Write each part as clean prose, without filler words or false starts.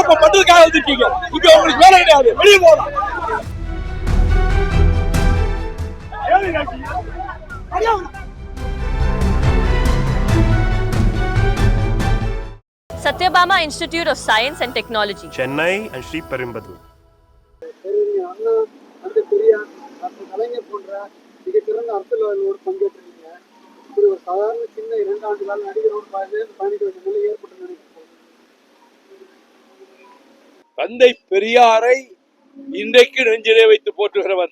குழப்பம் பண்றதுக்காக வந்திருக்கீங்க. இங்க உங்களுக்கு வேலை கிடையாது, வெளியே போகலாம். Satyabama Institute of Science and Technology, Chennai and Sriperumbudur. தந்தை பெரியாரை இன்றைக்கு நெஞ்சிலே வைத்து போற்றுகிறவன்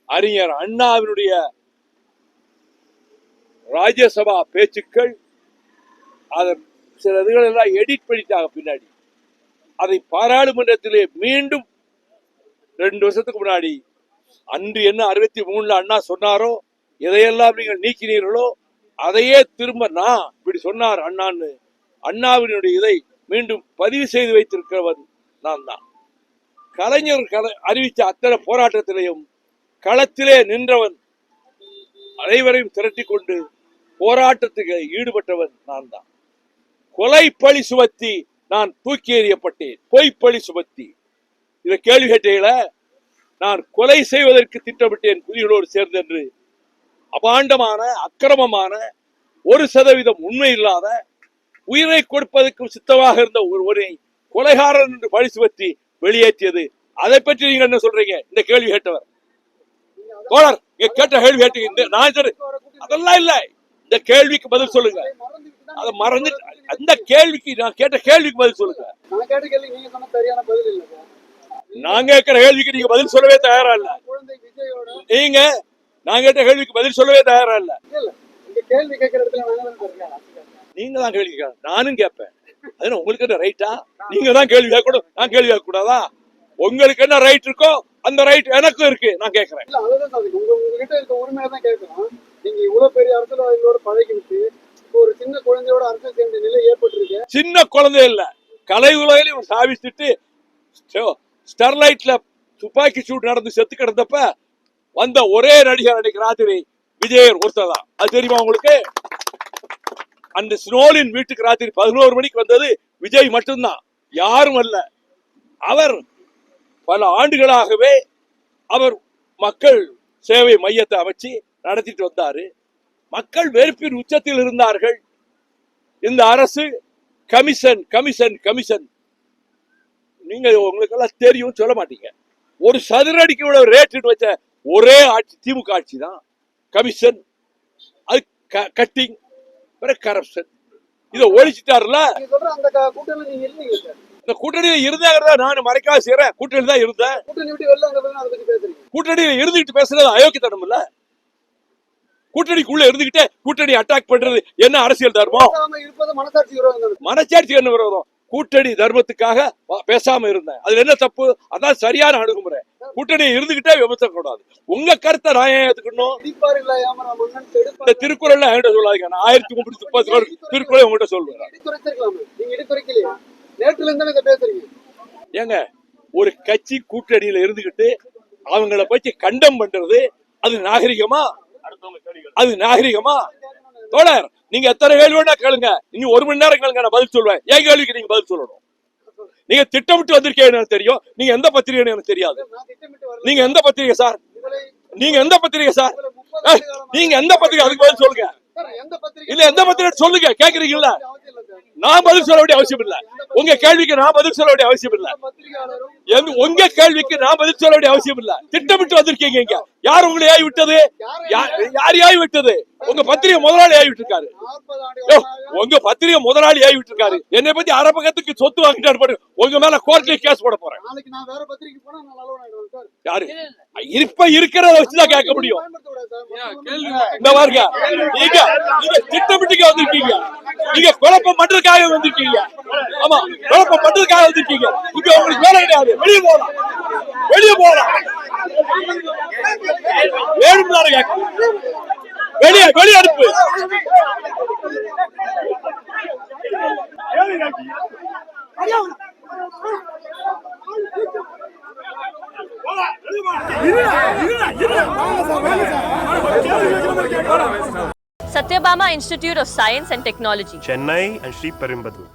அறிஞர் அண்ணாவினுடைய ராஜ்யசபா பேச்சுக்கள். அதன் சில இதுகள் எல்லாம் எடிட் பண்ணிட்டாங்க பின்னாடி. அதை பாராளுமன்றத்திலே மீண்டும் 2 வருஷத்துக்கு முன்னாடி அன்று என்ன 63 அண்ணா சொன்னாரோ, எதையெல்லாம் நீங்கள் நீக்கினீர்களோ அதையே திரும்ப நான் இப்படி சொன்னார் அண்ணான்னு அண்ணாவினுடைய இதை மீண்டும் பதிவு செய்து வைத்திருக்கிறவன் நான் தான். கலைஞர் அறிவித்த அத்தனை போராட்டத்திலையும் களத்திலே நின்றவன், அனைவரையும் திரட்டி கொண்டு போராட்டத்துக்கு ஈடுபட்டவன் நான் தான். கொலை பழி சுமத்தி நான் தூக்கி எறியப்பட்டேன். பொய்ப்பழி சுமத்தி இதை கேள்வி கேட்டீங்கள. நான் கொலை செய்வதற்கு திட்டமிட்டேன் புலிகளோடு சேர்ந்து என்று அபாண்டமான அக்கிரமமான 1% உண்மை இல்லாத உயிரை கொடுப்பதற்கு சித்தமாக இருந்த ஒருவரை கொலைகாரன் என்று பழி சுமத்தி வெளியேற்றியது. அதை பற்றி நீங்க என்ன சொல்றீங்க? இந்த கேள்வி கேட்டவர் தோழர், கேட்ட கேள்வி கேட்டீங்க. நான் அதெல்லாம் இல்ல, இந்த கேள்விக்கு பதில் சொல்லுங்க. அதை மறந்து அந்த கேள்விக்கு நான் கேட்ட கேள்விக்கு பதில் சொல்லுங்க. நான் கேட்கிற கேள்விக்கு நீங்க பதில் சொல்லவே தயாரா இல்ல. நீங்க நான் கேட்ட கேள்விக்கு பதில் சொல்லவே தயாரா இல்ல. நீங்க தான் கேள்வி கேட்க, நானும் கேட்பேன். அது உங்களுக்கு என்ன ரைட்டா? நீங்க தான் கேள்வி கேட்கணும், நான் கேள்வி கேட்க கூடாதா? உங்களுக்கு என்ன ரைட் இருக்கோ அந்த ரைட் எனக்கும் இருக்கு. நான் கேட்கிறேன். நீங்க இவ்வளவு பெரிய அரசியல்வாதிகளோட பழகிட்டு ஒரு சின்ன குழந்தையோட அரசியல் சேர்ந்த நிலை ஏற்பட்டிருக்கு. சின்ன குழந்தை இல்ல, கலை உலகிலையும் சாவிச்சுட்டு ஸ்டெர்லைட்ல துப்பாக்கி சூடு நடந்து செத்து கிடந்தப்ப வந்த ஒரே நடிகர் அன்னைக்கு ராத்திரி விஜயர் ஒருத்தர் தான். அது தெரியுமா உங்களுக்கு? அந்த ஸ்னோலின் வீட்டுக்கு ராத்திரி 11 மணிக்கு வந்தது விஜய் மட்டும்தான், யாரும் அல்ல. அவர் பல ஆண்டுகளாகவே அவர் மக்கள் சேவை மையத்தை அமைச்சு நடத்திட்டு வந்தாரு. மக்கள் வெறுப்பின் உச்சத்தில் இருந்தார்கள். இந்த அரசு கமிஷன் கமிஷன் கமிஷன், நீங்க உங்களுக்கு எல்லாம் தெரியும், சொல்ல மாட்டீங்க. ஒரு சதுரடிக்கு இவ்வளவு ரேட் வச்ச ஒரே ஆட்சி திமுக ஆட்சி தான். கமிஷன், அது கட்டிங், கரப்ஷன், இதை ஒழிச்சிட்டாருல. இந்த கூட்டணியில இருந்தாங்க, நான் மறைக்காத செய்யறேன். கூட்டணி தான் இருந்தேன். கூட்டணியில இருந்துகிட்டு பேசுறது அயோக்கியத்தனம் இல்ல. கூட்டணிக்குள்ள இருந்துகிட்டே கூட்டணி அட்டாக் பண்றது என்ன அரசியல் தர்மம்? மனசாட்சி என்ன விரோதம்? கூட்டணி தர்மத்துக்காக பேசாம இருந்தேன், அதுல என்ன தப்பு? அதான் சரியான அணுகுமுறை. கூட்டணி இருந்துகிட்டே விமர்சனம் கூடாது. உங்க கருத்தை நான் ஏன் ஏத்துக்கணும்? இந்த திருக்குறள் என்கிட்ட சொல்லாதீங்க. நான் 1330 திருக்குறளை உங்ககிட்ட சொல்லுவேன். ஏங்க, ஒரு கட்சி கூட்டணியில இருந்துகிட்டு அவங்கள பத்தி கண்டம் பண்றது அது நாகரிகமா? அது நாகரிகமா? தோழர், நீங்க எத்தனை கேள்வி வேணா கேளுங்க, இன்னும் 1 மணி நேரம் கேளுங்க, நான் பதில் சொல்லுவேன். என் கேள்விக்கு நீங்க பதில் சொல்லணும். நீங்க திட்டமிட்டு வந்திருக்கீங்க எனக்கு தெரியும். நீங்க எந்த பத்திரிகை எனக்கு தெரியாது. நீங்க எந்த பத்திரிகை சார்? நீங்க எந்த பத்திரிகை சார்? நீங்க எந்த பத்திரிகை? அதுக்கு பதில் சொல்லுங்க. இல்ல, எந்த பத்திரிகை சொல்லுங்க. கேக்குறீங்கல்ல, நான் பதில் சொல்ல வேண்டிய அவசியம் இல்ல. உங்க கேள்விக்கு நான் பதில் சொல்ல வேண்டிய அவசியம் இல்ல. உங்க கேள்விக்கு நான் பதில் சொல்ல வேண்டிய அவசியம் இல்ல. திட்டமிட்டு வந்திருக்கீங்க. இங்க யார் உங்களை ஏவி விட்டது? யார் ஏவி விட்டது? உங்க பத்திரிகை முதலாளி ஏவி விட்டுருக்காரு. உங்க பத்திரிகை முதலாளி ஏவி விட்டுருக்காரு. என்னை பத்தி அரபகத்துக்கு சொத்து வாங்கிட்டாரு பாரு. உங்க மேல கோர்ட்ல கேஸ் போட போறேன். யாரு இப்ப இருக்கிறத வச்சுதான் கேட்க முடியும். இந்த பாருங்க, நீங்க திட்டமிட்டு வந்திருக்கீங்க. நீங்க குழப்பம் பண்றதுக்காக வந்திருக்கீங்க. ஆமா, குழப்பம் பண்றதுக்காக வந்திருக்கீங்க. இங்க உங்களுக்கு வேலை கிடையாது, வெளியே போகலாம். வெளியே போகலாம். வேணும் வெளியே வெளியே அனுப்பு. Satyabama Institute of Science and Technology, Chennai and Sriperumbudur.